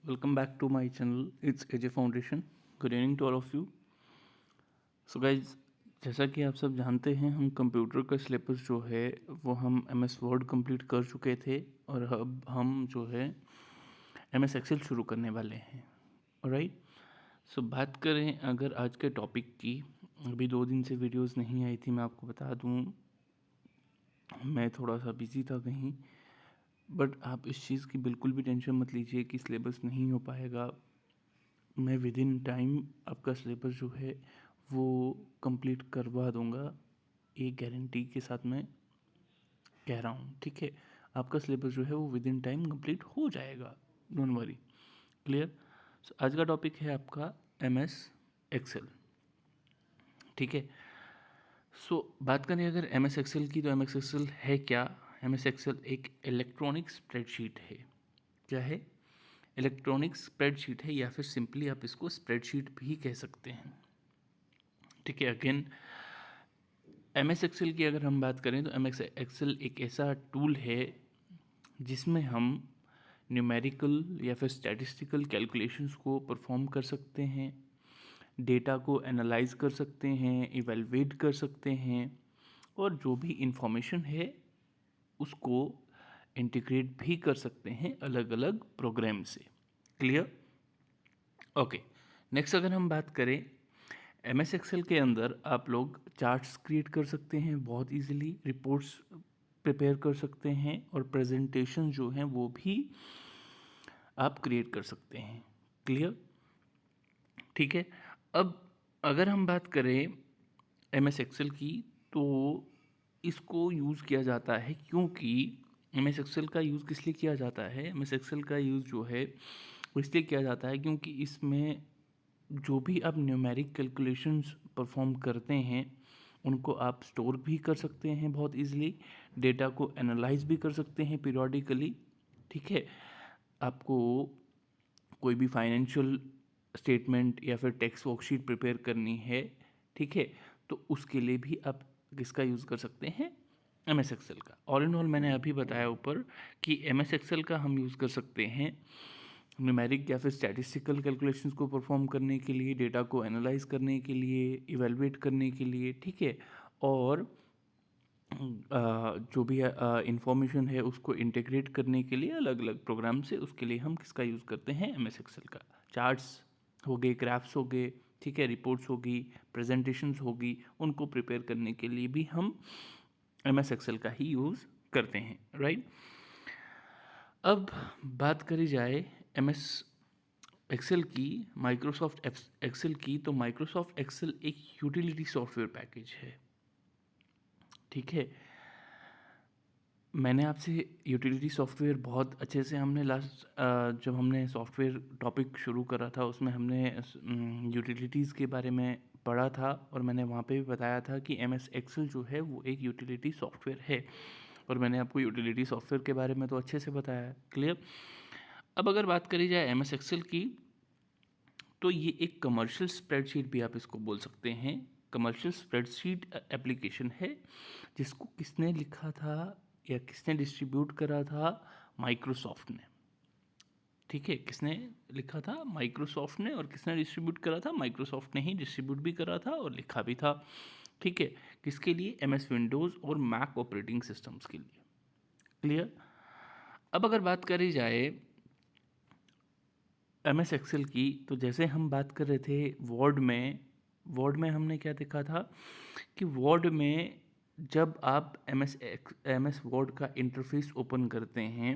welcome back to my channel. It's AJ Foundation. Good evening to all of you. So guys, जैसा कि आप सब जानते हैं, हम कंप्यूटर का सिलेबस जो है वो हम MS वर्ड कंप्लीट कर चुके थे और अब हम जो है MS एक्सेल शुरू करने वाले हैं. राइट. सो बात करें अगर आज के टॉपिक की, अभी 2 दिन से वीडियोस नहीं आई थी. मैं आपको बता दूं, मैं थोड़ा सा बिजी था कहीं. बट आप इस चीज़ की बिल्कुल भी टेंशन मत लीजिए कि सिलेबस नहीं हो पाएगा. मैं विद इन टाइम आपका सिलेबस जो है वो कंप्लीट करवा दूंगा, एक गारंटी के साथ मैं कह रहा हूँ. ठीक है, आपका सिलेबस जो है वो विद इन टाइम कंप्लीट हो जाएगा. Don't worry. क्लियर. सो आज का टॉपिक है आपका MS एक्सेल. ठीक है. सो बात करें अगर MS एक्सेल की, तो MS एक्सेल है क्या? MS एक्सेल एक इलेक्ट्रॉनिक स्प्रेडशीट है. क्या है? इलेक्ट्रॉनिक स्प्रेडशीट है, या फिर सिंपली आप इसको स्प्रेडशीट भी कह सकते हैं. ठीक है. अगेन, MS एक्सेल की अगर हम बात करें तो MS एक्सेल एक ऐसा टूल है जिसमें हम न्यूमेरिकल या फिर स्टैटिस्टिकल कैलकुलेशंस को परफॉर्म कर सकते हैं, डेटा को एनालाइज कर सकते हैं, इवेलुएट कर सकते हैं, और जो भी इंफॉर्मेशन है उसको इंटीग्रेट भी कर सकते हैं अलग अलग प्रोग्राम से. क्लियर. ओके. नेक्स्ट अगर हम बात करें, MS एक्सेल के अंदर आप लोग चार्ट्स क्रिएट कर सकते हैं बहुत इजीली, रिपोर्ट्स प्रिपेयर कर सकते हैं, और प्रेजेंटेशन जो हैं वो भी आप क्रिएट कर सकते हैं. क्लियर. ठीक है. अब अगर हम बात करें MS एक्सेल की, तो इसको यूज़ किया जाता है, क्योंकि MS एक्सेल का यूज़ किस लिए किया जाता है? MS एक्सेल का यूज़ जो है वो इसलिए किया जाता है क्योंकि इसमें जो भी आप न्यूमेरिक कैलकुलेशंस परफॉर्म करते हैं उनको आप स्टोर भी कर सकते हैं बहुत इजीली, डेटा को एनालाइज भी कर सकते हैं पीरियोडिकली. ठीक है. आपको कोई भी फाइनेंशियल स्टेटमेंट या फिर टैक्स वर्कशीट प्रिपेयर करनी है, ठीक है, तो उसके लिए भी आप किसका यूज़ कर सकते हैं? MS एक्सेल का. ऑल इन ऑल मैंने अभी बताया ऊपर कि MS एक्सेल का हम यूज़ कर सकते हैं न्यूमेरिक या फिर स्टैटिस्टिकल कैलकुलेशंस को परफॉर्म करने के लिए, डेटा को एनालाइज करने के लिए, इवेलुएट करने के लिए. ठीक है. और जो भी इंफॉर्मेशन है उसको इंटीग्रेट करने के लिए अलग अलग प्रोग्राम से, उसके लिए हम किसका यूज़ करते हैं? MS एक्सेल का. चार्ट्स हो गए, ग्राफ्स हो गए, ठीक है, रिपोर्ट्स होगी, प्रेजेंटेशंस होगी, उनको प्रिपेयर करने के लिए भी हम MS एक्सेल का ही यूज़ करते हैं. राइट. अब बात करी जाए MS एक्सेल की, माइक्रोसॉफ्ट एक्सेल की, तो माइक्रोसॉफ्ट एक्सेल एक यूटिलिटी सॉफ्टवेयर पैकेज है. ठीक है. मैंने आपसे यूटिलिटी सॉफ्टवेयर बहुत अच्छे से, हमने लास्ट जब हमने सॉफ्टवेयर टॉपिक शुरू करा था उसमें हमने यूटिलिटीज़ के बारे में पढ़ा था, और मैंने वहाँ पे भी बताया था कि MS एक्सेल जो है वो एक यूटिलिटी सॉफ्टवेयर है, और मैंने आपको यूटिलिटी सॉफ्टवेयर के बारे में तो अच्छे से बताया है. क्लियर. अब अगर बात करी जाए MS एक्सेल की, तो ये एक कमर्शियल स्प्रेडशीट भी आप इसको बोल सकते हैं. कमर्शियल स्प्रेडशीट एप्लीकेशन है जिसको किसने लिखा था या किसने डिस्ट्रीब्यूट करा था? माइक्रोसॉफ्ट ने. ठीक है. किसने लिखा था? माइक्रोसॉफ्ट ने. और किसने डिस्ट्रीब्यूट करा था? माइक्रोसॉफ्ट ने ही डिस्ट्रीब्यूट भी करा था और लिखा भी था. ठीक है. किसके लिए? MS विंडोज़ और मैक ऑपरेटिंग सिस्टम्स के लिए. क्लियर. अब अगर बात करी जाए MS एक्सेल की, तो जैसे हम बात कर रहे थे वर्ड में हमने क्या देखा था कि वर्ड में जब आप MS वर्ड का इंटरफेस ओपन करते हैं,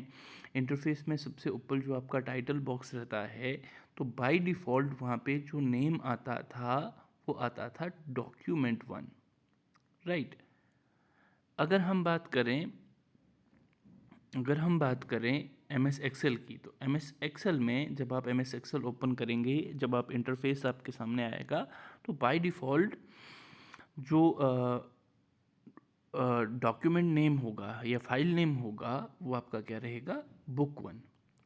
इंटरफेस में सबसे ऊपर जो आपका टाइटल बॉक्स रहता है, तो बाय डिफ़ॉल्ट वहाँ पे जो नेम आता था वो आता था Document 1. राइट. अगर हम बात करें MS एक्सेल की, तो MS एक्सेल में जब आप MS एक्सेल ओपन करेंगे, जब आप इंटरफेस आपके सामने आएगा, तो बाय डिफ़ॉल्ट जो डॉक्यूमेंट नेम होगा या फाइल नेम होगा वो आपका क्या रहेगा? Book 1.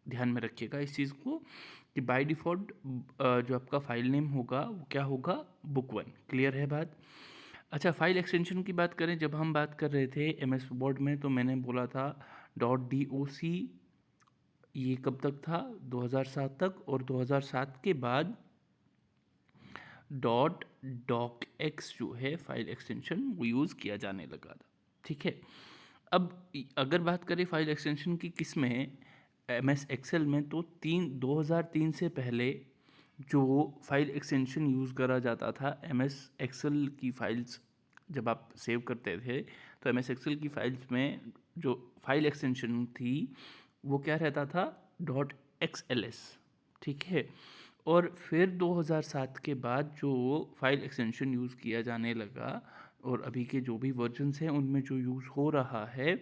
ध्यान में रखिएगा इस चीज़ को कि बाय डिफ़ॉल्ट जो आपका फाइल नेम होगा वो क्या होगा? Book 1. क्लियर है बात? अच्छा, फाइल एक्सटेंशन की बात करें, जब हम बात कर रहे थे MS वर्ड में, तो मैंने बोला था .doc ये कब तक था? 2007 तक, और 2007 के बाद डॉट डॉक एक्स जो है फाइल एक्सटेंशन वो यूज़ किया जाने लगा था। ठीक है, अब अगर बात करें फाइल एक्सटेंशन की किस में, एम एस एक्सेल में, तो 2003 से पहले जो फाइल एक्सटेंशन यूज़ करा जाता था एम एस एक्सेल की फाइल्स जब आप सेव करते थे, तो एम एस एक्सेल की फाइल्स में जो फाइल एक्सटेंशन थी वो क्या रहता था? Dot x L S. ठीक है, और फिर 2007 के बाद जो फाइल एक्सटेंशन यूज़ किया जाने लगा, और अभी के जो भी वर्जन्स हैं उनमें जो यूज़ हो रहा है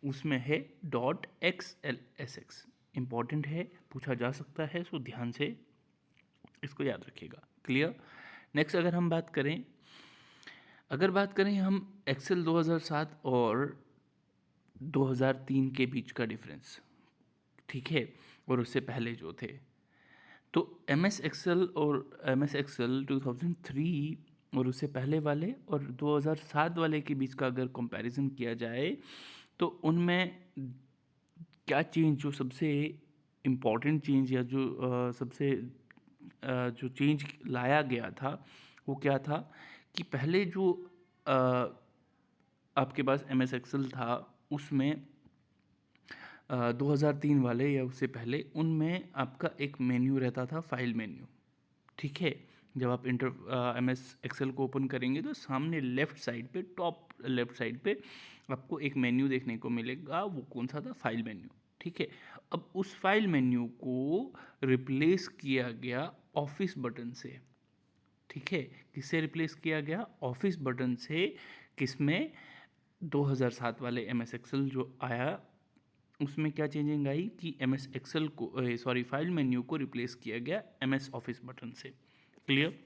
उसमें है dot x L S x. Important है, पूछा जा सकता है, सो ध्यान से इसको याद रखिएगा। क्लियर? नेक्स्ट अगर बात करें हम एक्सेल 2007 और 2003 के बीच का डिफरेंस, ठीक है, और उससे पहले जो थे, तो एम एस एक्सेल और एम एस एक्सेल 2003 और उससे पहले वाले और 2007 वाले के बीच का अगर कंपैरिजन किया जाए तो उनमें क्या चेंज, जो सबसे इम्पॉर्टेंट चेंज या जो सबसे जो चेंज लाया गया था वो क्या था कि पहले जो अ, आपके पास एम एस एक्सेल था उसमें 2003 वाले या उससे पहले उनमें आपका एक मेन्यू रहता था, फाइल मेन्यू। ठीक है, जब आप एम एस एक्सेल को ओपन करेंगे तो सामने लेफ़्ट साइड पे, टॉप लेफ़्ट साइड पे आपको एक मेन्यू देखने को मिलेगा। वो कौन सा था? File menu. ठीक है, अब उस फाइल मेन्यू को रिप्लेस किया गया ऑफिस बटन से। ठीक है, किससे रिप्लेस किया गया? ऑफिस बटन से। किसमें? 2007 वाले एम एस एक्सेल जो आया उसमें क्या चेंजिंग आई कि एम एस एक्सेल को, सॉरी, फाइल मेन्यू को रिप्लेस किया गया एम एस ऑफिस बटन से। क्लियर?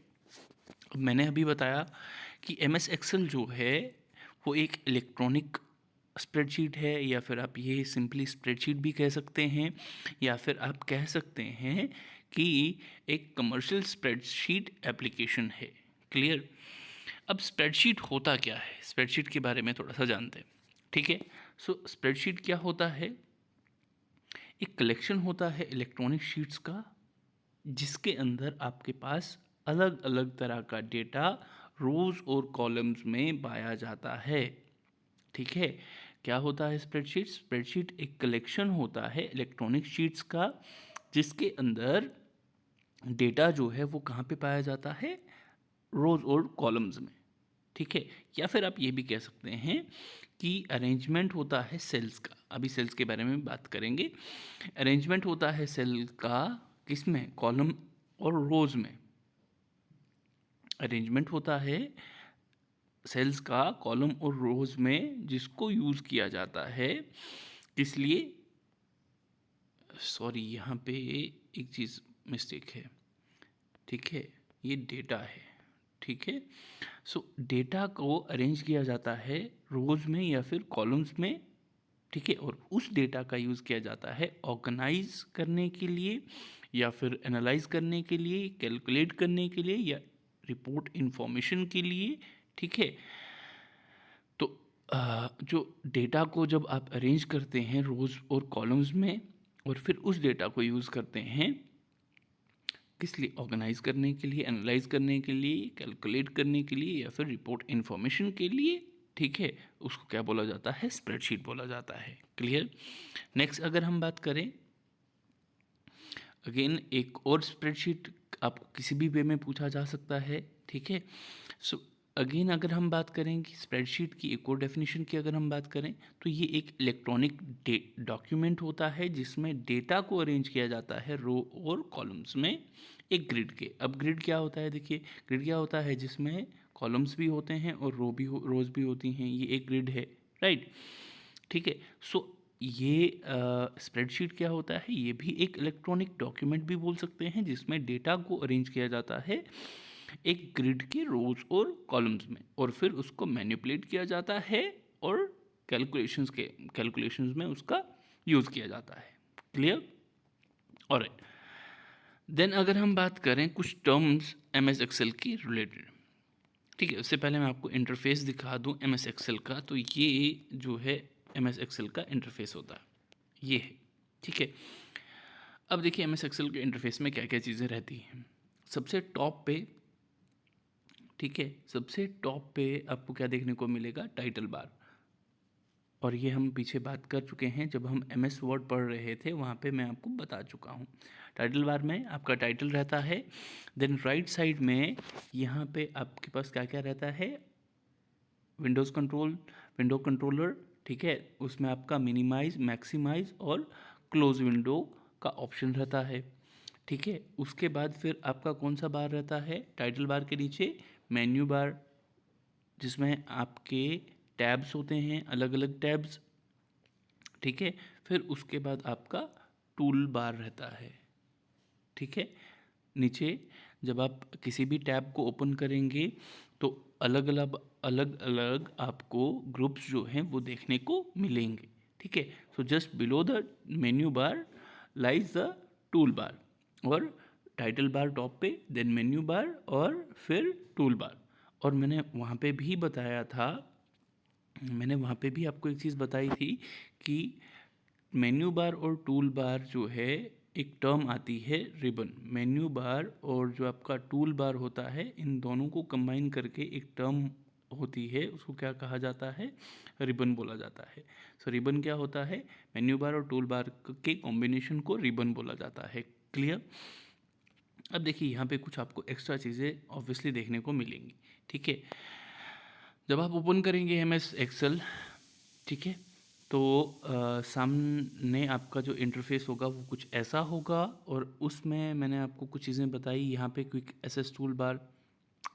अब मैंने अभी बताया कि एम एस एक्सेल जो है वो एक इलेक्ट्रॉनिक स्प्रेडशीट है, या फिर आप ये सिंपली स्प्रेडशीट भी कह सकते हैं, या फिर आप कह सकते हैं कि एक कमर्शियल स्प्रेडशीट एप्लीकेशन है। क्लियर? अब स्प्रेडशीट होता क्या है, स्प्रेडशीट के बारे में थोड़ा सा जानते हैं। ठीक है, सो स्प्रेडशीट क्या होता है? एक कलेक्शन होता है इलेक्ट्रॉनिक शीट्स का, जिसके अंदर आपके पास अलग अलग तरह का डेटा रोज और कॉलम्स में पाया जाता है। ठीक है, क्या होता है स्प्रेडशीट? स्प्रेडशीट एक कलेक्शन होता है इलेक्ट्रॉनिक शीट्स का, जिसके अंदर डेटा जो है वो कहाँ पे पाया जाता है? रोज और कॉलम्स में। ठीक है, या फिर आप ये भी कह सकते हैं कि अरेंजमेंट होता है सेल्स का। अभी सेल्स के बारे में बात करेंगे। अरेंजमेंट होता है सेल का किस में? कॉलम और रोज में। अरेंजमेंट होता है सेल्स का कॉलम और रोज में, जिसको यूज़ किया जाता है किस लिए? सॉरी, यहाँ पे एक चीज़ मिस्टेक है। ठीक है, ये डेटा है। ठीक है, सो डेटा को अरेंज किया जाता है रोज में या फिर कॉलम्स में। ठीक है, और उस डेटा का यूज़ किया जाता है ऑर्गेनाइज करने के लिए, या फिर एनालाइज करने के लिए, कैलकुलेट करने के लिए, या रिपोर्ट इन्फॉर्मेशन के लिए। ठीक है, तो जो डेटा को जब आप अरेंज करते हैं रोज़ और कॉलम्स में, और फिर उस डेटा को यूज़ करते हैं किस लिए? ऑर्गेनाइज करने के लिए, एनालाइज करने के लिए, कैलकुलेट करने के लिए, या फिर रिपोर्ट इन्फॉर्मेशन के लिए। ठीक है, उसको क्या बोला जाता है? स्प्रेडशीट बोला जाता है। क्लियर? नेक्स्ट अगर हम बात करें, अगेन एक और स्प्रेडशीट आपको किसी भी वे में पूछा जा सकता है। ठीक है, सो अगेन अगर हम बात करें कि स्प्रेडशीट की एक और डेफिनेशन की अगर हम बात करें, तो ये एक इलेक्ट्रॉनिक डॉक्यूमेंट होता है जिसमें डेटा को अरेंज किया जाता है रो और कॉलम्स में एक ग्रिड के। अब ग्रिड क्या होता है? देखिए, ग्रिड क्या होता है? जिसमें कॉलम्स भी होते हैं और रोज भी होती हैं। ये एक ग्रिड है, राइट? ठीक है, सो ये स्प्रेडशीट क्या होता है? ये भी एक इलेक्ट्रॉनिक डॉक्यूमेंट भी बोल सकते हैं, जिसमें डेटा को अरेंज किया जाता है एक ग्रिड के रोज और कॉलम्स में, और फिर उसको मैनिपुलेट किया जाता है और कैलकुलेशंस में उसका यूज़ किया जाता है। क्लियर? ऑलराइट, देन अगर हम बात करें कुछ टर्म्स एम एस एक्सेल की रिलेटेड। ठीक है, उससे पहले मैं आपको इंटरफेस दिखा दूं एम एस एक्सेल का। तो ये जो है एम एस एक्सेल का इंटरफेस होता है, ये है। ठीक है, अब देखिए एम एस एक्सेल के इंटरफेस में क्या क्या चीज़ें रहती हैं। सबसे टॉप पे, ठीक है, सबसे टॉप पे आपको क्या देखने को मिलेगा, टाइटल बार। और ये हम पीछे बात कर चुके हैं, जब हम एम एस वर्ड पढ़ रहे थे वहाँ पे मैं आपको बता चुका हूँ। टाइटल बार में आपका टाइटल रहता है। देन राइट साइड में यहाँ पे आपके पास क्या क्या रहता है, विंडो कंट्रोलर, ठीक है, उसमें आपका मिनिमाइज, मैक्सिमाइज और क्लोज विंडो का ऑप्शन रहता है, ठीक है। उसके बाद फिर आपका कौन सा बार रहता है, टाइटल बार के नीचे मेन्यू बार, जिसमें आपके टैब्स होते हैं, अलग अलग टैब्स, ठीक है। फिर उसके बाद आपका टूल बार रहता है, ठीक है। नीचे जब आप किसी भी टैब को ओपन करेंगे तो अलग अलग आपको ग्रुप्स जो हैं वो देखने को मिलेंगे, ठीक है। So just below the menu bar lies the tool bar, और टाइटल बार टॉप पे, देन मेन्यू बार और फिर टूल बार। और मैंने वहाँ पे भी बताया था, मैंने वहाँ पे भी आपको एक चीज़ बताई थी कि मेन्यू बार और टूल बार जो है, एक टर्म आती है रिबन। मेन्यू बार और जो आपका टूल बार होता है, इन दोनों को कंबाइन करके एक टर्म होती है, उसको क्या कहा जाता है, रिबन बोला जाता है। सो रिबन क्या होता है, मेन्यू बार और टूल बार के कॉम्बिनेशन को रिबन बोला जाता है। क्लियर। अब देखिए यहाँ पे कुछ आपको एक्स्ट्रा चीज़ें ऑब्वियसली देखने को मिलेंगी, ठीक है। जब आप ओपन करेंगे एम एस एक्सेल, ठीक है, तो सामने आपका जो इंटरफेस होगा वो कुछ ऐसा होगा, और उसमें मैंने आपको कुछ चीज़ें बताई। यहाँ पे क्विक एसेस टूल बार,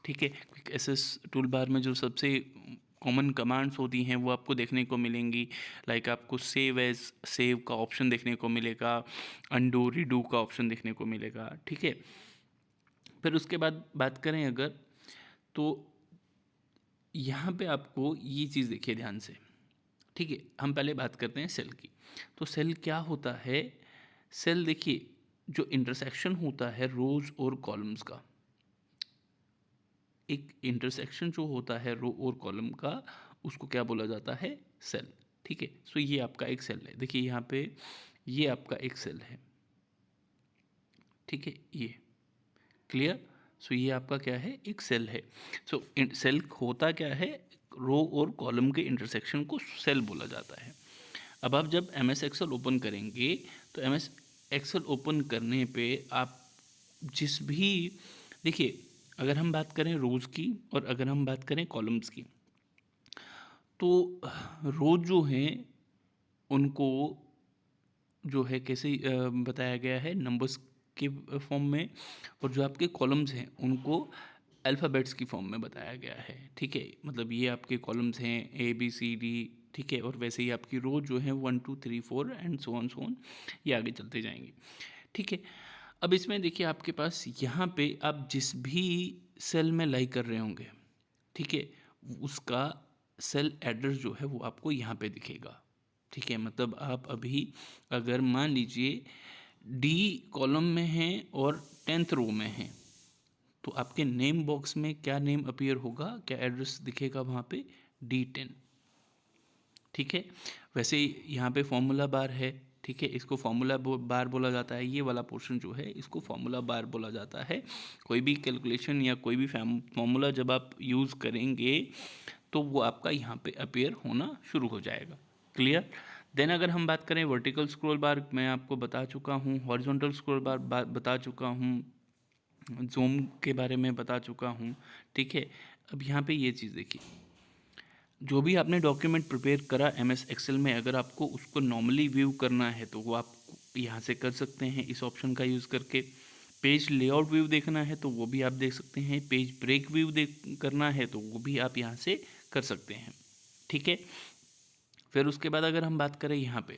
ठीक है, क्विक एसेस टूल बार में जो सबसे कॉमन कमांड्स होती हैं वो आपको देखने को मिलेंगी। लाइक आपको सेव का ऑप्शन देखने को मिलेगा, अंडू रीडू का ऑप्शन देखने को मिलेगा, ठीक है। फिर उसके बाद बात करें अगर, तो यहाँ पे आपको ये चीज़ देखिए ध्यान से, ठीक है। हम पहले बात करते हैं सेल की। तो सेल क्या होता है, सेल देखिए जो इंटरसेक्शन होता है रोज और कॉलम्स का, एक इंटरसेक्शन जो होता है रो और कॉलम का, उसको क्या बोला जाता है, सेल, ठीक है। सो ये आपका एक सेल है, देखिए यहाँ पे ये आपका एक सेल है, ठीक है, ये क्लियर। सो ये आपका क्या है, एक सेल है। सो सेल होता क्या है, रो और कॉलम के इंटरसेक्शन को सेल बोला जाता है। अब आप जब एम एस एक्सेल ओपन करेंगे, तो एम एस एक्सेल ओपन करने पे आप जिस भी, देखिए अगर हम बात करें रोज़ की और अगर हम बात करें कॉलम्स की, तो रोज़ जो हैं उनको जो है कैसे बताया गया है, नंबर्स के फॉर्म में, और जो आपके कॉलम्स हैं उनको अल्फ़ाबेट्स की फॉर्म में बताया गया है, ठीक है। मतलब ये आपके कॉलम्स हैं ABCD, ठीक है, और वैसे ही आपकी रो जो है 1 2 3 4 एंड सो ऑन, ये आगे चलते जाएंगे, ठीक है। अब इसमें देखिए आपके पास यहाँ पे आप जिस भी सेल में लाई कर रहे होंगे, ठीक है, उसका सेल एड्रेस जो है वो आपको यहाँ पे दिखेगा, ठीक है। मतलब आप अभी अगर मान लीजिए डी कॉलम में हैं और 10th रो में हैं, तो आपके नेम बॉक्स में क्या नेम अपीयर होगा, क्या एड्रेस दिखेगा वहाँ पे, D10, ठीक है। वैसे यहाँ पे फॉर्मूला बार है, ठीक है, इसको फॉर्मूला बार बोला जाता है। ये वाला पोर्शन जो है इसको फॉर्मूला बार बोला जाता है। कोई भी कैलकुलेशन या कोई भी फॉर्मूला जब आप यूज़ करेंगे तो वो आपका यहाँ पे अपीयर होना शुरू हो जाएगा। क्लियर। देन अगर हम बात करें वर्टिकल स्क्रॉल बार, मैं आपको बता चुका हूँ, हॉरिजॉन्टल स्क्रॉल बार बता चुका हूँ, जूम के बारे में बता चुका हूँ, ठीक है। अब यहाँ पे ये चीज़ देखिए, जो भी आपने डॉक्यूमेंट प्रिपेयर करा एम एस एक्सेल में, अगर आपको उसको नॉर्मली व्यू करना है तो वो आप यहाँ से कर सकते हैं इस ऑप्शन का यूज़ करके। पेज लेआउट व्यू देखना है तो वो भी आप देख सकते हैं। पेज ब्रेक व्यू देख करना है तो वो भी आप यहाँ से कर सकते हैं, ठीक है। फिर उसके बाद अगर हम बात करें यहाँ पे,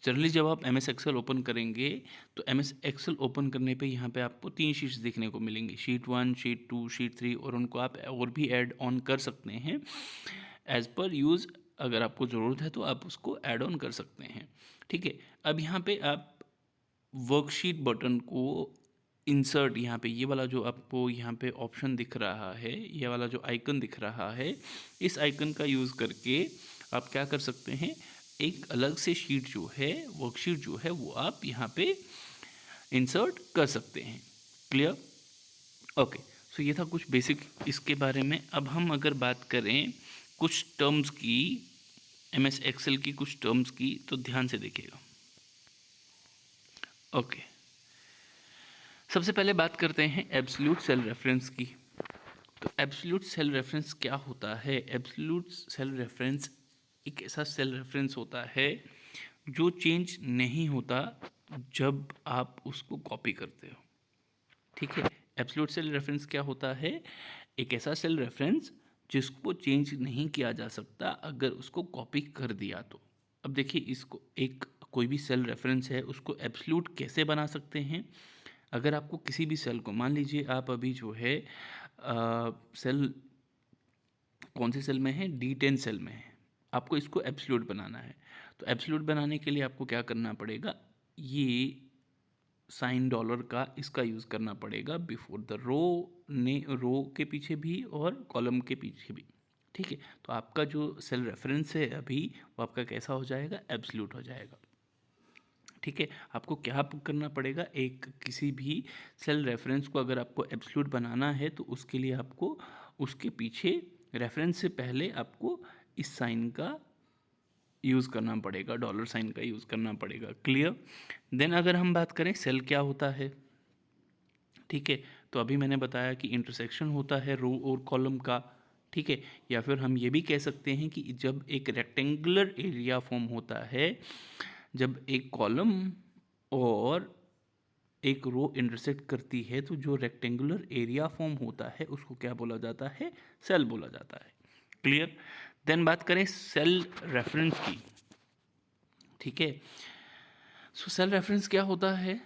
जनरली जब आप एम एस एक्सेल ओपन करेंगे तो एम एस एक्सेल ओपन करने पे यहाँ पे आपको 3 शीट्स देखने को मिलेंगी, शीट 1, शीट 2, शीट 3, और उनको आप और भी ऐड ऑन कर सकते हैं एज़ पर यूज़। अगर आपको ज़रूरत है तो आप उसको ऐड ऑन कर सकते हैं, ठीक है। अब यहाँ पे आप वर्कशीट बटन को इंसर्ट, यहाँ पे ये वाला जो आपको यहाँ पे ऑप्शन दिख रहा है, ये वाला जो आइकन दिख रहा है, इस आइकन का यूज़ करके आप क्या कर सकते हैं, एक अलग से शीट जो है, वर्कशीट जो है वो आप यहाँ पे इंसर्ट कर सकते हैं। क्लियर? ओके, सो ये था कुछ बेसिक इसके बारे में। अब हम अगर बात करें कुछ टर्म्स की, एमएस एक्सेल की कुछ टर्म्स की, तो ध्यान से देखिएगा। ओके, सबसे पहले बात करते हैं एब्सोल्यूट सेल रेफरेंस की। तो एब्सोल्यूट सेल रेफरेंस क्या होता है? एब्सोल्यूट सेल रेफरेंस एक ऐसा सेल रेफरेंस होता है जो चेंज नहीं होता जब आप उसको कॉपी करते हो। ठीक है, एब्सोल्यूट सेल रेफरेंस क्या होता है? एक ऐसा सेल रेफरेंस जिसको चेंज नहीं किया जा सकता अगर उसको कॉपी कर दिया तो। अब देखिए, इसको एक कोई भी सेल रेफरेंस है उसको एब्सोल्यूट कैसे बना सकते हैं? अगर आपको किसी भी सेल को, मान लीजिए आप अभी जो है सेल, कौन से सेल में है? D10 सेल में है, आपको इसको एब्सोल्यूट बनाना है। तो एब्सोल्यूट बनाने के लिए आपको क्या करना पड़ेगा? ये साइन डॉलर का इसका यूज़ करना पड़ेगा बिफोर द रो, ने रो के पीछे भी और कॉलम के पीछे भी। ठीक है, तो आपका जो सेल रेफरेंस है अभी, वो आपका कैसा हो जाएगा? एब्सोल्यूट हो जाएगा। ठीक है, आपको क्या करना पड़ेगा? एक किसी भी सेल रेफरेंस को अगर आपको एब्सोल्यूट बनाना है तो उसके लिए आपको उसके पीछे, रेफरेंस से पहले आपको इस साइन का यूज़ करना पड़ेगा, डॉलर साइन का यूज़ करना पड़ेगा। क्लियर? देन अगर हम बात करें सेल क्या होता है, ठीक है, तो अभी मैंने बताया कि इंटरसेक्शन होता है रो और कॉलम का। ठीक है, या फिर हम ये भी कह सकते हैं कि जब एक रेक्टेंगुलर एरिया फॉर्म होता है, जब एक कॉलम और एक रो इंटरसेक्ट करती है, तो जो रेक्टेंगुलर एरिया फॉर्म होता है उसको क्या बोला जाता है? सेल बोला जाता है। क्लियर? देन बात करें सेल रेफरेंस की। ठीक है, सो सेल रेफरेंस क्या होता है?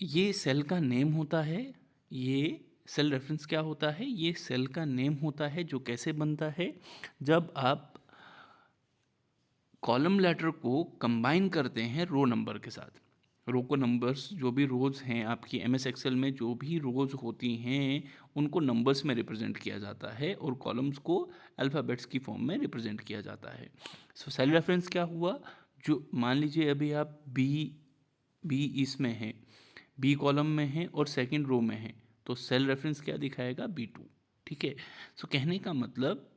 ये सेल का नेम होता है। ये सेल रेफरेंस क्या होता है? ये सेल का नेम होता है जो कैसे बनता है? जब आप कॉलम लेटर को कंबाइन करते हैं रो नंबर के साथ। रो को नंबर्स, जो भी रोज़ हैं आपकी एमएस एक्सेल में, जो भी रोज़ होती हैं उनको नंबर्स में रिप्रेजेंट किया जाता है और कॉलम्स को अल्फ़ाबेट्स की फॉर्म में रिप्रेजेंट किया जाता है। सो सेल रेफरेंस क्या हुआ? जो मान लीजिए अभी आप बी इसमें है, बी कॉलम में है और सेकंड रो में है, तो सेल रेफरेंस क्या दिखाएगा? B2। ठीक है, सो कहने का मतलब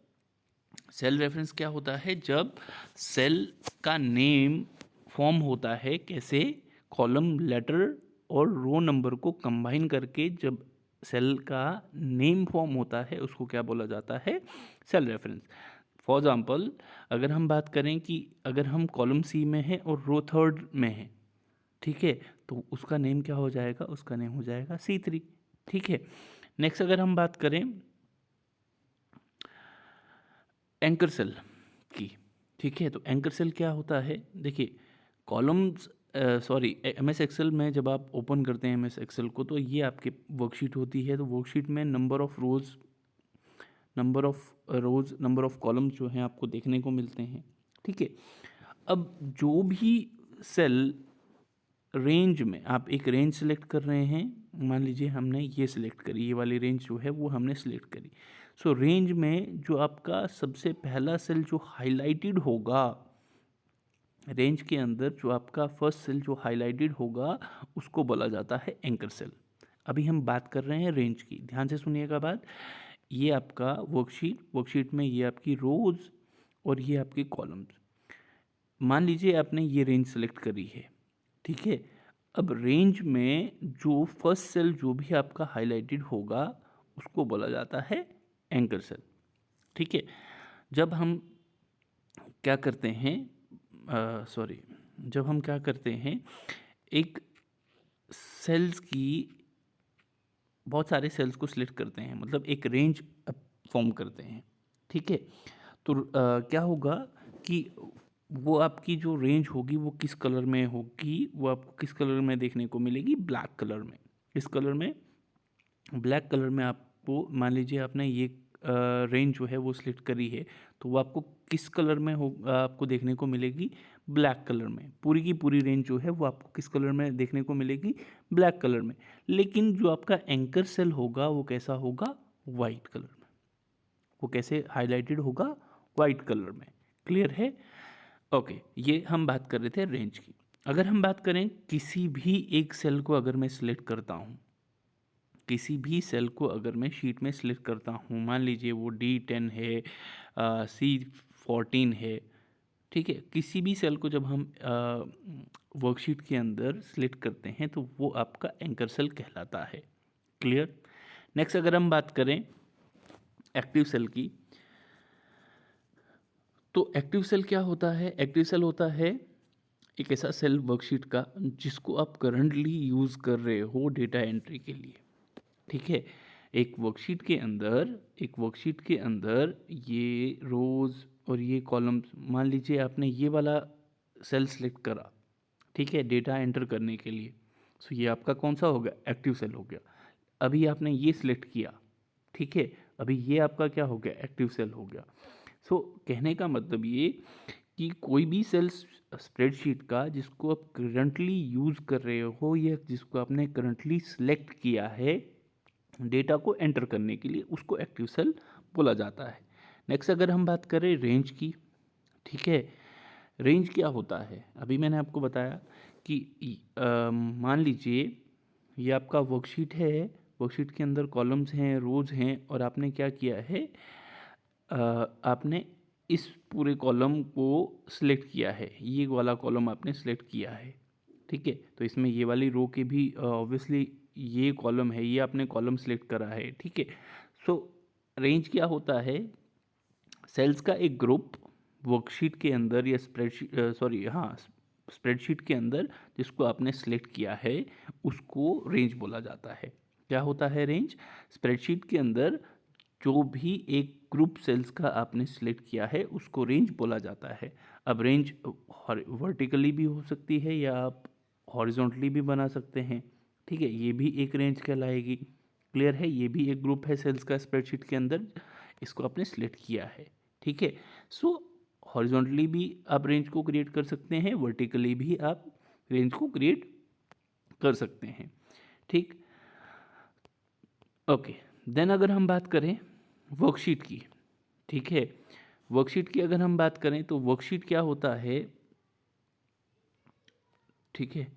सेल रेफरेंस क्या होता है? जब सेल का नेम फॉर्म होता है, कैसे? कॉलम लेटर और रो नंबर को कंबाइन करके जब सेल का नेम फॉर्म होता है उसको क्या बोला जाता है? Cell reference. फॉर एग्जांपल, अगर हम बात करें कि अगर हम कॉलम सी में है और रो थर्ड में है, ठीक है, तो उसका नेम क्या हो जाएगा? उसका नेम हो जाएगा C3। ठीक है, नेक्स्ट अगर हम बात करें एंकर सेल की। ठीक है, तो एंकर सेल क्या होता है? देखिए, कॉलम्स, सॉरी, एमएस एक्सेल में जब आप ओपन करते हैं एमएस एक्सेल को, तो ये आपकी वर्कशीट होती है। तो वर्कशीट में number of rows, number of columns जो हैं आपको देखने को मिलते हैं। ठीक है, अब जो भी सेल रेंज में, आप एक रेंज सेलेक्ट कर रहे हैं, मान लीजिए हमने ये सिलेक्ट करी, ये वाली रेंज जो है वो हमने सिलेक्ट करी। सो रेंज में जो आपका सबसे पहला सेल जो हाईलाइटेड होगा, रेंज के अंदर जो आपका फर्स्ट सेल जो हाईलाइटेड होगा उसको बोला जाता है एंकर सेल। अभी हम बात कर रहे हैं रेंज की, ध्यान से सुनिएगा बात। ये आपका वर्कशीट में ये आपकी रोज़ और ये आपकी कॉलम्स। मान लीजिए आपने ये रेंज सेलेक्ट करी है, ठीक है। अब रेंज में जो फर्स्ट सेल जो भी आपका हाईलाइटेड होगा उसको बोला जाता है एंकर सेल। ठीक है, जब हम क्या करते हैं, सॉरी, जब हम क्या करते हैं, एक सेल्स की, बहुत सारे सेल्स को सिलेक्ट करते हैं, मतलब एक रेंज फॉर्म करते हैं। ठीक है, तो क्या होगा कि वो आपकी जो रेंज होगी वो किस कलर में होगी? वो आपको किस कलर में देखने को मिलेगी? ब्लैक कलर में। इस कलर में, ब्लैक कलर में आपको, मान लीजिए आपने ये रेंज जो है वो सिलेक्ट करी है, तो वो आपको किस कलर में हो, आपको देखने को मिलेगी? ब्लैक कलर में। पूरी की पूरी रेंज जो है वो आपको किस कलर में देखने को मिलेगी? ब्लैक कलर में। लेकिन जो आपका एंकर सेल होगा वो कैसा होगा? वाइट कलर में। वो कैसे हाईलाइटेड होगा? वाइट कलर में। क्लियर है? ओके, ये हम बात कर रहे थे रेंज की। अगर हम बात करें किसी भी एक सेल को अगर मैं सिलेक्ट करता हूँ, किसी भी सेल को अगर मैं शीट में सिलेक्ट करता हूँ, मान लीजिए वो D10 है, C14 है, ठीक है, किसी भी सेल को जब हम वर्कशीट के अंदर सिलेक्ट करते हैं तो वो आपका एंकर सेल कहलाता है। क्लियर। नेक्स्ट अगर हम बात करें एक्टिव सेल की, तो एक्टिव सेल क्या होता है? एक्टिव सेल होता है एक ऐसा सेल वर्कशीट का जिसको आप करंटली यूज़ कर रहे हो डेटा एंट्री के लिए। ठीक है, एक वर्कशीट के अंदर ये रोज़ और ये कॉलम्स, मान लीजिए आपने ये वाला सेल सेलेक्ट करा, ठीक है, डेटा एंटर करने के लिए। सो ये आपका कौन सा हो गया? एक्टिव सेल हो गया। अभी आपने ये सिलेक्ट किया, ठीक है, अभी ये आपका क्या हो गया? एक्टिव सेल हो गया। सो कहने का मतलब ये कि कोई भी सेल स्प्रेडशीट का जिसको आप करंटली यूज़ कर रहे हो या जिसको आपने करंटली सिलेक्ट किया है डेटा को एंटर करने के लिए, उसको एक्टिव सेल बोला जाता है। नेक्स्ट अगर हम बात करें रेंज की, ठीक है, रेंज क्या होता है? अभी मैंने आपको बताया कि मान लीजिए ये आपका वर्कशीट है, वर्कशीट के अंदर कॉलम्स हैं, रोज हैं, और आपने क्या किया है, आपने इस पूरे कॉलम को सिलेक्ट किया है, ये वाला कॉलम आपने सिलेक्ट किया है, ठीक है, तो इसमें ये वाली रो के भी ऑब्वियसली ये कॉलम है, ये आपने कॉलम सिलेक्ट करा है, ठीक है। सो रेंज क्या होता है? सेल्स का एक ग्रुप वर्कशीट के अंदर या स्प्रेडशीट के अंदर जिसको आपने सिलेक्ट किया है उसको रेंज बोला जाता है। क्या होता है रेंज? स्प्रेडशीट के अंदर जो भी एक ग्रुप सेल्स का आपने सिलेक्ट किया है उसको रेंज बोला जाता है। अब रेंज वर्टिकली भी हो सकती है या आप हॉरिजॉन्टली भी बना सकते हैं, ठीक है, ये भी एक रेंज कहलाएगी। क्लियर है? ये भी एक ग्रुप है सेल्स का स्प्रेडशीट के अंदर, इसको आपने सिलेक्ट किया है, ठीक है। सो हॉरिजॉन्टली भी आप रेंज को क्रिएट कर सकते हैं, वर्टिकली भी आप रेंज को क्रिएट कर सकते हैं, ठीक। ओके, देन अगर हम बात करें वर्कशीट की, ठीक है, वर्कशीट की अगर हम बात करें तो वर्कशीट क्या होता है, ठीक है,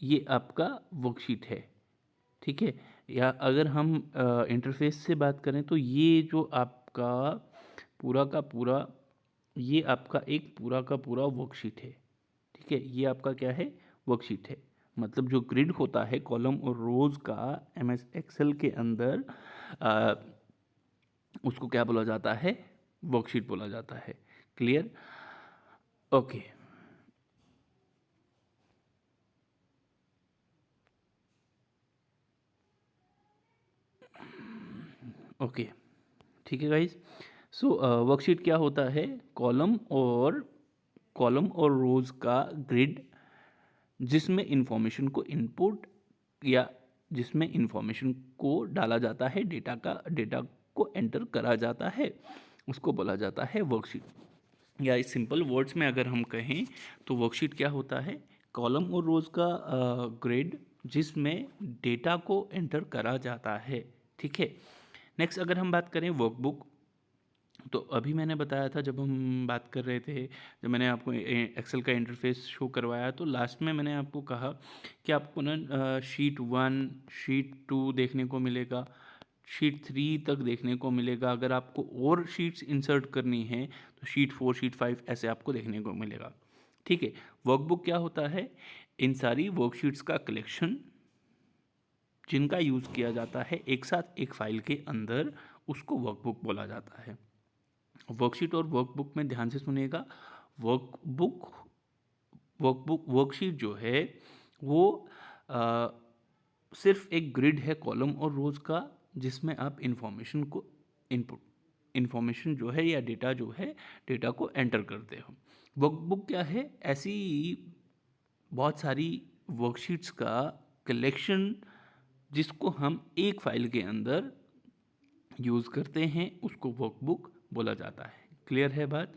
ये आपका वर्कशीट है, ठीक है, या अगर हम इंटरफेस से बात करें तो ये जो आपका पूरा का पूरा, ये आपका एक पूरा का पूरा वर्कशीट है, ठीक है, ये आपका क्या है? वर्कशीट है। मतलब जो ग्रिड होता है कॉलम और रोज का एमएस एक्सेल के अंदर, आ, उसको क्या बोला जाता है? वर्कशीट बोला जाता है। क्लियर? ओके, ओके, ठीक है गाइज। सो वर्कशीट क्या होता है? कॉलम और रोज का ग्रिड जिसमें इंफॉर्मेशन को इनपुट या जिसमें इंफॉर्मेशन को डाला जाता है, डेटा को एंटर करा जाता है, उसको बोला जाता है वर्कशीट। या इस सिंपल वर्ड्स में अगर हम कहें तो वर्कशीट क्या होता है? कॉलम और रोज का ग्रिड जिसमें डेटा को एंटर करा जाता है, ठीक है। नेक्स्ट अगर हम बात करें वर्कबुक, तो अभी मैंने बताया था जब हम बात कर रहे थे, जब मैंने आपको एक्सेल का इंटरफेस शो करवाया तो लास्ट में मैंने आपको कहा कि आपको ना शीट 1, शीट 2 देखने को मिलेगा, शीट 3 तक देखने को मिलेगा। अगर आपको और शीट्स इंसर्ट करनी है तो शीट 4, शीट 5 ऐसे आपको देखने को मिलेगा, ठीक है। वर्कबुक क्या होता है? इन सारी वर्कशीट्स का कलेक्शन जिनका यूज़ किया जाता है एक साथ एक फाइल के अंदर, उसको वर्कबुक बोला जाता है। वर्कशीट और वर्कबुक में ध्यान से सुनिएगा। वर्कबुक वर्कशीट जो है वो आ, सिर्फ एक ग्रिड है कॉलम और रोज का जिसमें आप इंफॉर्मेशन जो है या डेटा जो है, डेटा को एंटर करते हो। वर्कबुक क्या है? ऐसी बहुत सारी वर्कशीट्स का कलेक्शन जिसको हम एक फाइल के अंदर यूज़ करते हैं, उसको वर्कबुक बोला जाता है। क्लियर है बात?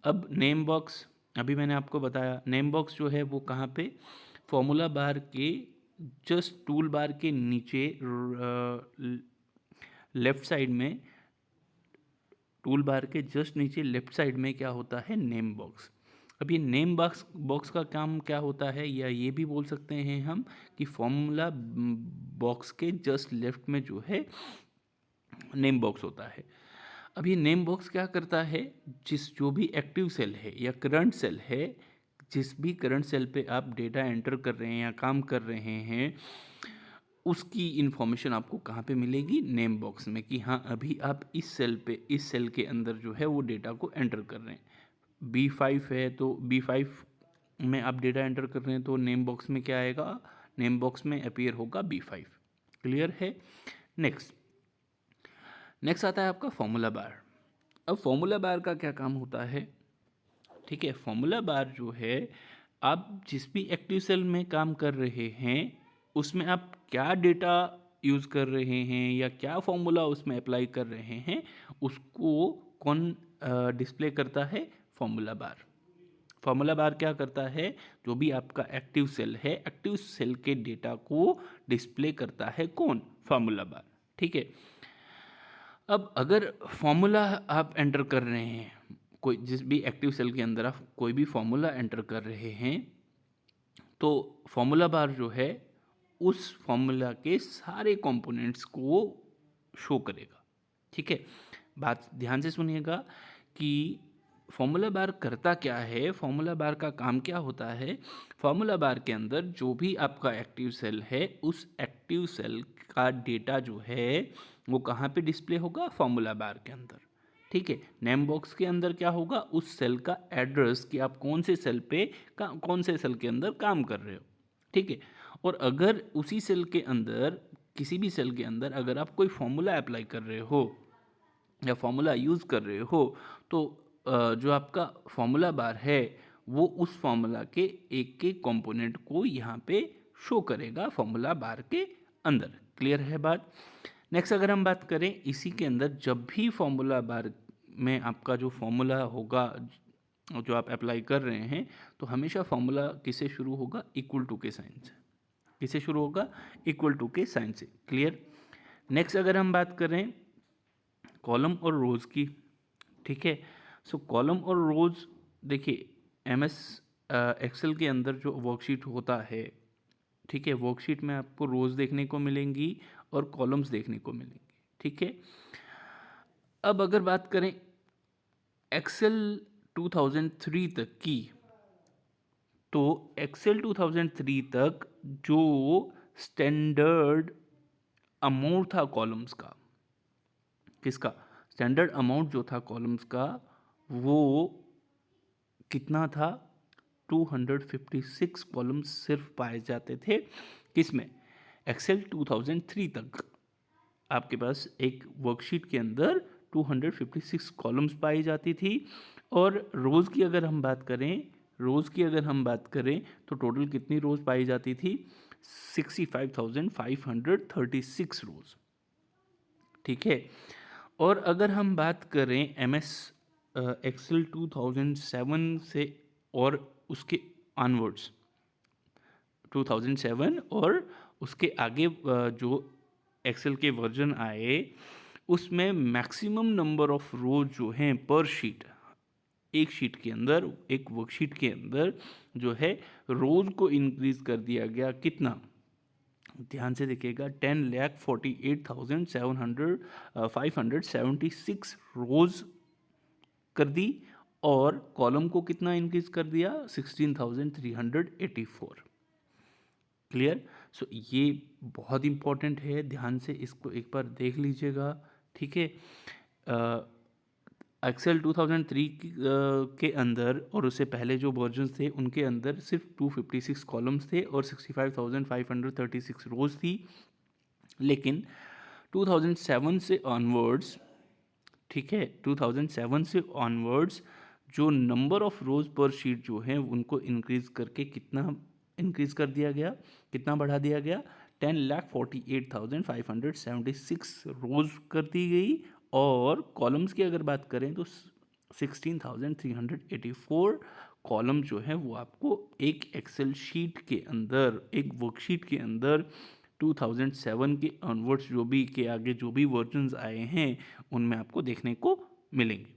अब नेम बॉक्स, अभी मैंने आपको बताया नेम बॉक्स जो है वो कहाँ पे? फॉर्मूला बार के जस्ट टूल बार के नीचे लेफ्ट साइड में, टूल बार के जस्ट नीचे लेफ्ट साइड में क्या होता है? Name box. अब ये नेम बॉक्स का काम क्या होता है, या ये भी बोल सकते हैं हम कि फॉर्मूला बॉक्स के जस्ट लेफ्ट में जो है नेम बॉक्स होता है। अब ये नेम बॉक्स क्या करता है, जो भी एक्टिव सेल है या करंट सेल है, जिस भी करंट सेल पे आप डेटा एंटर कर रहे हैं या काम कर रहे हैं, उसकी इन्फॉर्मेशन आपको कहाँ पे मिलेगी, नेम बॉक्स में, कि हाँ अभी आप इस सेल पे, इस सेल के अंदर जो है वो डेटा को एंटर कर रहे हैं। B5 है तो B5 में आप डेटा एंटर कर रहे हैं तो नेम बॉक्स में क्या आएगा, नेम बॉक्स में अपीयर होगा B5। क्लियर है। नेक्स्ट नेक्स्ट आता है आपका फॉर्मूला बार। अब फॉर्मूला बार का क्या काम होता है, ठीक है। फॉर्मूला बार जो है, आप जिस भी एक्टिव सेल में काम कर रहे हैं उसमें आप क्या डेटा यूज़ कर रहे हैं या क्या फॉर्मूला उसमें अप्लाई कर रहे हैं, उसको कौन डिस्प्ले करता है, फॉर्मूला बार। फॉर्मूला बार क्या करता है, जो भी आपका एक्टिव सेल है, एक्टिव सेल के डेटा को डिस्प्ले करता है कौन, फॉर्मूला बार, ठीक है। अब अगर फॉर्मूला आप एंटर कर रहे हैं, कोई जिस भी एक्टिव सेल के अंदर आप कोई भी फॉर्मूला एंटर कर रहे हैं, तो फॉर्मूला बार जो है उस फॉर्मूला के सारे कंपोनेंट्स को शो करेगा, ठीक है। बात ध्यान से सुनिएगा कि फॉर्मूला बार करता क्या है, फॉर्मूला बार का काम क्या होता है। फॉर्मूला बार के अंदर जो भी आपका एक्टिव सेल है, उस एक्टिव सेल का डेटा जो है वो कहाँ पे डिस्प्ले होगा, फॉर्मूला बार के अंदर, ठीक है। नेम बॉक्स के अंदर क्या होगा, उस सेल का एड्रेस कि आप कौन से सेल पे कौन से सेल के अंदर काम कर रहे हो, ठीक है। और अगर उसी सेल के अंदर, किसी भी सेल के अंदर अगर आप कोई फॉर्मूला अप्लाई कर रहे हो या फॉर्मूला यूज़ कर रहे हो, तो जो आपका फॉर्मूला बार है वो उस फॉर्मूला के एक एक कंपोनेंट को यहाँ पे शो करेगा फॉर्मूला बार के अंदर। क्लियर है बात। नेक्स्ट अगर हम बात करें इसी के अंदर, जब भी फॉर्मूला बार में आपका जो फॉर्मूला होगा जो आप अप्लाई कर रहे हैं, तो हमेशा फॉर्मूला किससे शुरू होगा, इक्वल टू के साइन से। किससे शुरू होगा, इक्वल टू के साइन से। क्लियर। नेक्स्ट अगर हम बात करें कॉलम और रोज़ की, ठीक है। सो कॉलम और रोज़, देखिए MS एक्सेल के अंदर जो वर्कशीट होता है, ठीक है, वर्कशीट में आपको रोज़ देखने को मिलेंगी और कॉलम्स देखने को मिलेंगी, ठीक है। अब अगर बात करें एक्सेल 2003 तक की, तो एक्सेल 2003 तक जो स्टैंडर्ड अमाउंट था कॉलम्स का, किसका, स्टैंडर्ड अमाउंट जो था कॉलम्स का, वो कितना था, 256 कॉलम्स सिर्फ पाए जाते थे। किसमें, एक्सेल 2003 तक आपके पास एक वर्कशीट के अंदर 256 कॉलम्स पाई जाती थी। और रोज़ की अगर हम बात करें, रोज़ की अगर हम बात करें तो टोटल कितनी रोज़ पाई जाती थी, 65,536 रोज़, ठीक है। और अगर हम बात करें MS एक्सेल 2007 से और उसके ऑनवर्ड्स, 2007 और उसके आगे जो एक्सेल के वर्जन आए, उसमें मैक्सिमम नंबर ऑफ रोज जो हैं पर शीट, एक शीट के अंदर, एक वर्कशीट के अंदर जो है रोज को इंक्रीज कर दिया गया, कितना, ध्यान से देखिएगा, 10,48,576 रोज कर दी। और कॉलम को कितना इंक्रीज कर दिया, 16,384। क्लियर। सो ये बहुत इंपॉर्टेंट है, ध्यान से इसको एक बार देख लीजिएगा, ठीक है। एक्सेल 2003 के अंदर और उससे पहले जो वर्जन थे उनके अंदर सिर्फ 256 कॉलम्स थे और 65,536 रोज थी। लेकिन 2007 से ऑनवर्ड्स, ठीक है, 2007 से ऑनवर्ड्स जो नंबर ऑफ रोज पर शीट जो है उनको इंक्रीज करके कितना इंक्रीज कर दिया गया, कितना बढ़ा दिया गया, 10,48,576 रोज कर दी गई। और कॉलम्स की अगर बात करें तो 16,384 कॉलम जो है वो आपको एक एक्सेल शीट के अंदर, एक वर्कशीट के अंदर 2007 के ऑनवर्ड्स जो भी के आगे जो भी वर्जन्स आए हैं उनमें आपको देखने को मिलेंगे।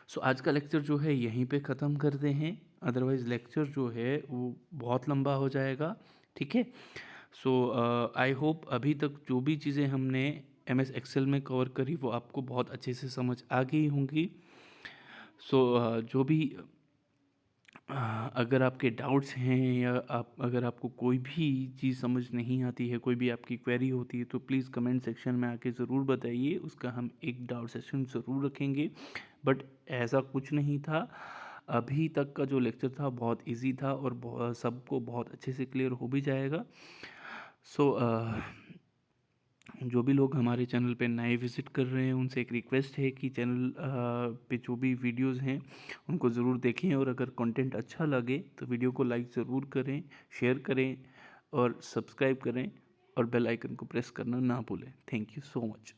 सो आज का लेक्चर जो है यहीं पे ख़त्म करते हैं, अदरवाइज़ लेक्चर जो है वो बहुत लंबा हो जाएगा, ठीक है। सो आई होप अभी तक जो भी चीज़ें हमने एम एस एक्सेल में कवर करी वो आपको बहुत अच्छे से समझ आ गई होंगी। सो जो भी अगर आपके डाउट्स हैं या अगर आपको कोई भी चीज़ समझ नहीं आती है, कोई भी आपकी क्वेरी होती है, तो प्लीज़ कमेंट सेक्शन में आके ज़रूर बताइए, उसका हम एक डाउट सेशन ज़रूर रखेंगे। बट ऐसा कुछ नहीं था, अभी तक का जो लेक्चर था बहुत इजी था और सबको बहुत अच्छे से क्लियर हो भी जाएगा। सो जो भी लोग हमारे चैनल पे नए विज़िट कर रहे हैं उनसे एक रिक्वेस्ट है कि चैनल पे जो भी वीडियोस हैं उनको ज़रूर देखें, और अगर कंटेंट अच्छा लगे तो वीडियो को लाइक ज़रूर करें, शेयर करें और सब्सक्राइब करें, और बेल आइकन को प्रेस करना ना भूलें। Thank you so much.